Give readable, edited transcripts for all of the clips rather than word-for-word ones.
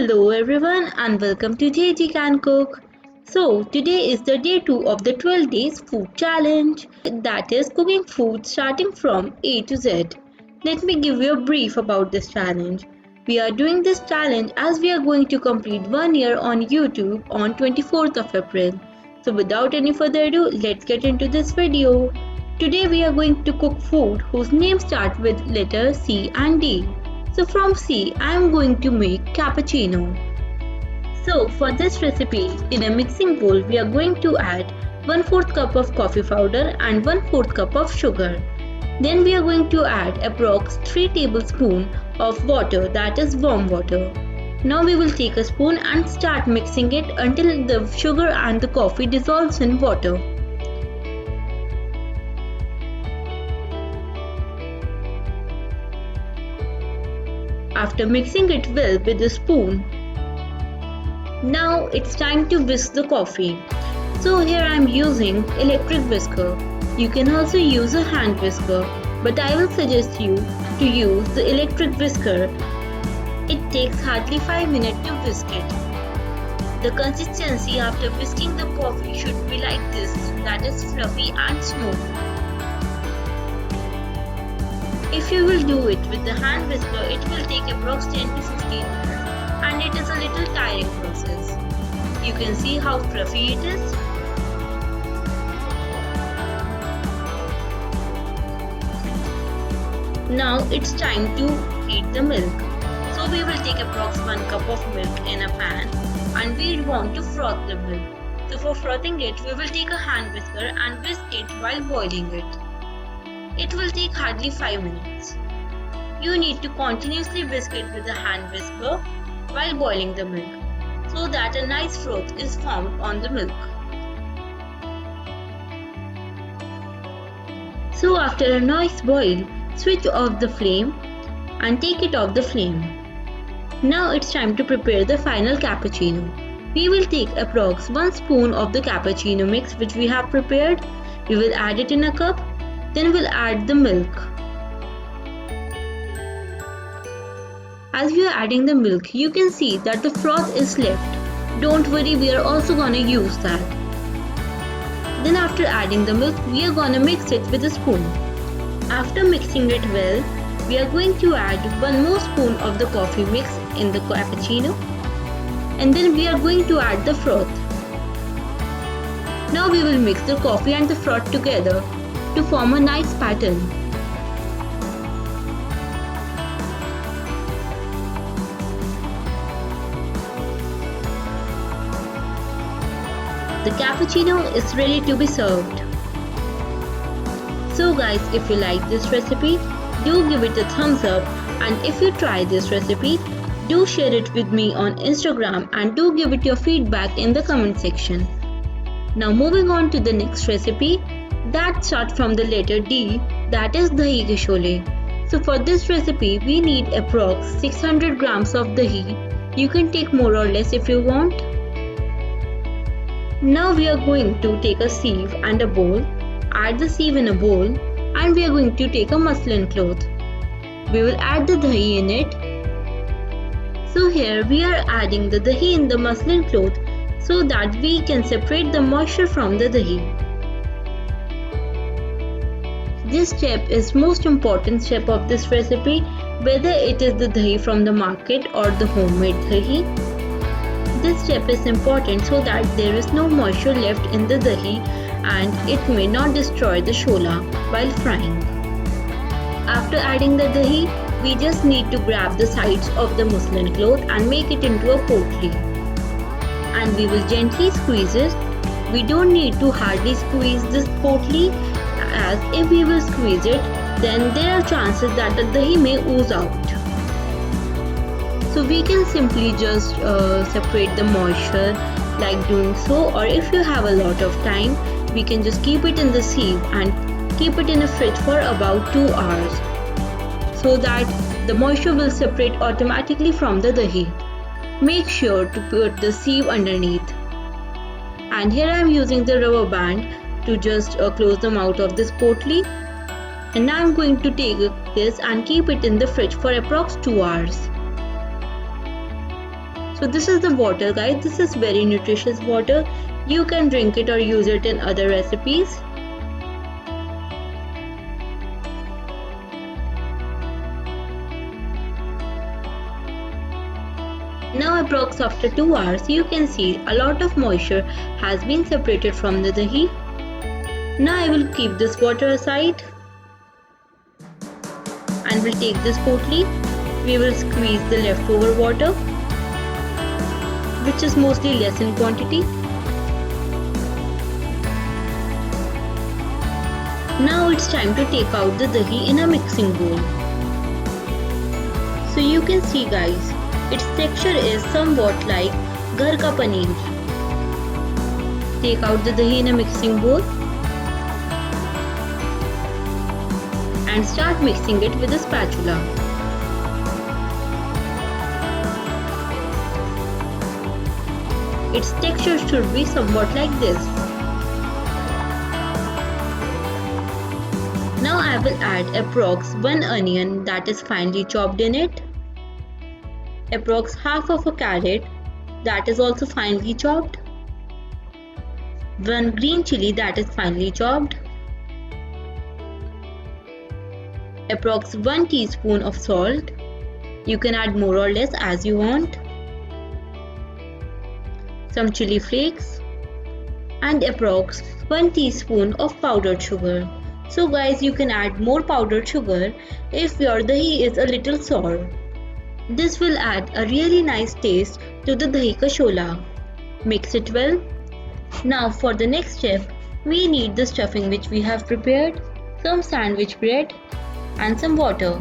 Hello everyone and welcome to JG Can Cook. So today is the day 2 of the 12 days food challenge, that is cooking food starting from A to Z. Let me give you a brief about this challenge. We are doing this challenge as we are going to complete 1 year on YouTube on 24th of April. So without any further ado, let's get into this video. Today we are going to cook food whose names start with letters C and D. So from C, I am going to make cappuccino. So for this recipe, in a mixing bowl, we are going to add 1/4 cup of coffee powder and 1/4 cup of sugar. Then we are going to add approx 3 tablespoons of water, that is warm water. Now we will take a spoon and start mixing it until the sugar and the coffee dissolves in water. After mixing it well with a spoon, now it's time to whisk the coffee. So here I am using electric whisker. You can also use a hand whisker, but I will suggest you to use the electric whisker. It takes hardly 5 minutes to whisk it. The consistency after whisking the coffee should be like this, that is fluffy and smooth. If you will do it with the hand whisker, it will take approx 10 to 15 minutes and it is a little tiring process. You can see how fluffy it is. Now it's time to heat the milk. So we will take approx 1 cup of milk in a pan and we want to froth the milk. So for frothing it, we will take a hand whisker and whisk it while boiling it. It will take hardly 5 minutes. You need to continuously whisk it with a hand whisker while boiling the milk so that a nice froth is formed on the milk. So after a nice boil, switch off the flame and take it off the flame. Now it's time to prepare the final cappuccino. We will take approx 1 spoon of the cappuccino mix which we have prepared. We will add it in a cup. Then we'll add the milk. As we are adding the milk, you can see that the froth is left. Don't worry, we are also gonna use that. Then after adding the milk, we are gonna mix it with a spoon. After mixing it well, we are going to add 1 more spoon of the coffee mix in the cappuccino. And then we are going to add the froth. Now we will mix the coffee and the froth together to form a nice pattern. The cappuccino is ready to be served. So guys, if you like this recipe, do give it a thumbs up, and if you try this recipe, do share it with me on Instagram and do give it your feedback in the comment section. Now moving on to the next recipe, that starts from the letter D, that is dahi ke shole. So for this recipe, we need approx 600 grams of dahi. You can take more or less if you want. Now we are going to take a sieve and a bowl. Add the sieve in a bowl and we are going to take a muslin cloth. We will add the dahi in it. So here we are adding the dahi in the muslin cloth so that we can separate the moisture from the dahi. This step is most important step of this recipe, whether it is the dahi from the market or the homemade dahi. This step is important so that there is no moisture left in the dahi and it may not destroy the shola while frying. After adding the dahi, we just need to grab the sides of the muslin cloth and make it into a potli. And we will gently squeeze it. We don't need to hardly squeeze this potli, as if we will squeeze it, then there are chances that the dahi may ooze out. So we can simply just separate the moisture like doing so, or if you have a lot of time, we can just keep it in the sieve and keep it in a fridge for about 2 hours so that the moisture will separate automatically from the dahi. Make sure to put the sieve underneath. And here I am using the rubber band to just close the mouth of this potli. And now I am going to take this and keep it in the fridge for approx 2 hours. So this is the water, guys. This is very nutritious water. You can drink it or use it in other recipes. Now approx after 2 hours, you can see a lot of moisture has been separated from the dahi. Now I will keep this water aside and will take this potli. We will squeeze the leftover water, which is mostly less in quantity. Now it's time to take out the dahi in a mixing bowl. So you can see, guys, its texture is somewhat like ghar ka paneer. Take out the dahi in a mixing bowl and start mixing it with a spatula. Its texture should be somewhat like this. Now I will add approx 1 onion that is finely chopped in it, approx half of a carrot that is also finely chopped, 1 green chili that is finely chopped, approx 1 teaspoon of salt. You can add more or less as you want, some chili flakes, and approx 1 teaspoon of powdered sugar. So guys, you can add more powdered sugar if your dahi is a little sour. This will add a really nice taste to the dahi ka shola. Mix it well. Now for the next step, we need the stuffing which we have prepared, some sandwich bread and some water.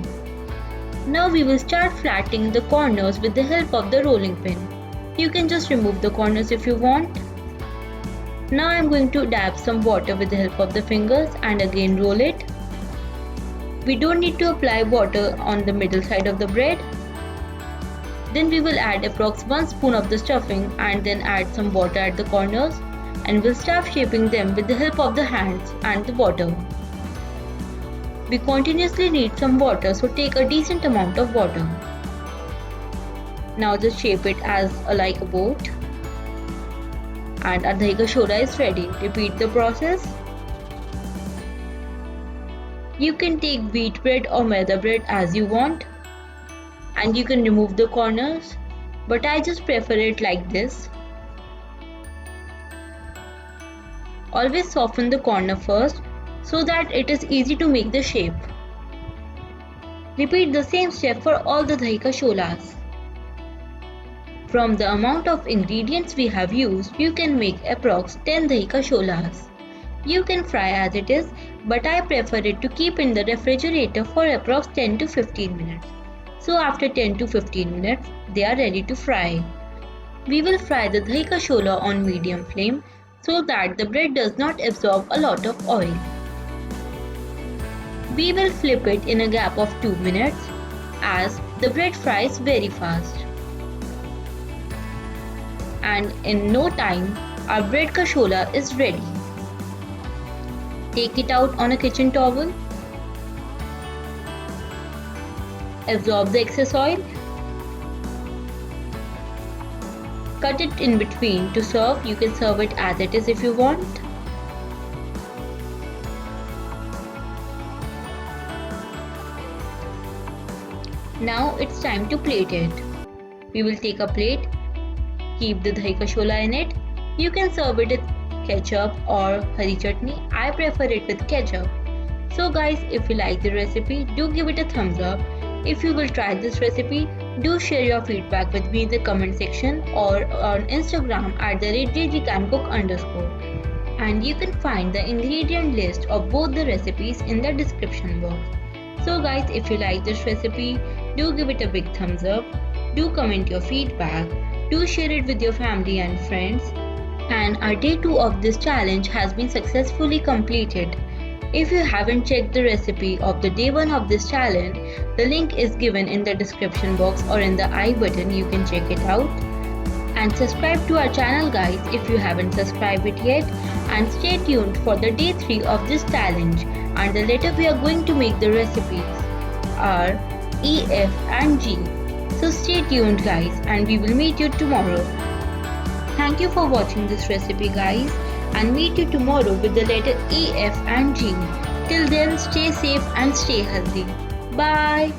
Now we will start flattening the corners with the help of the rolling pin. You can just remove the corners if you want. Now I am going to dab some water with the help of the fingers and again roll it. We don't need to apply water on the middle side of the bread. Then we will add approx 1 spoon of the stuffing and then add some water at the corners, and we'll start shaping them with the help of the hands and the water. We continuously need some water, so take a decent amount of water. Now just shape it as like a boat. And our dahi ka shola is ready. Repeat the process. You can take wheat bread or maida bread as you want, and you can remove the corners, but I just prefer it like this. Always soften the corner first so that it is easy to make the shape. Repeat the same step for all the dahi ka sholas. From the amount of ingredients we have used, you can make approx 10 dahi ka sholas. You can fry as it is, but I prefer it to keep in the refrigerator for approx 10 to 15 minutes. So after 10 to 15 minutes, they are ready to fry. We will fry the dahi ka shola on medium flame so that the bread does not absorb a lot of oil. We will flip it in a gap of 2 minutes as the bread fries very fast. And in no time, our bread ka shola is ready. Take it out on a kitchen towel. Absorb the excess oil. Cut it in between to serve. You can serve it as it is if you want. Now it's time to plate it. We will take a plate. Keep the dahi ka shola in it. You can serve it with ketchup or hari chutney. I prefer it with ketchup. So guys, if you like the recipe, do give it a thumbs up. If you will try this recipe, do share your feedback with me in the comment section or on Instagram at @jjcancook_. And you can find the ingredient list of both the recipes in the description box. So guys, if you like this recipe, do give it a big thumbs up. Do comment your feedback. Do share it with your family and friends. And our day 2 of this challenge has been successfully completed. If you haven't checked the recipe of the day 1 of this challenge, the link is given in the description box or in the I button. You can check it out. And subscribe to our channel guys if you haven't subscribed it yet. And stay tuned for the day 3 of this challenge. And the letter we are going to make the recipes are E, F and G. So stay tuned guys, and we will meet you tomorrow. Thank you for watching this recipe guys, and meet you tomorrow with the letter E, F and G. Till then, stay safe and stay healthy. Bye.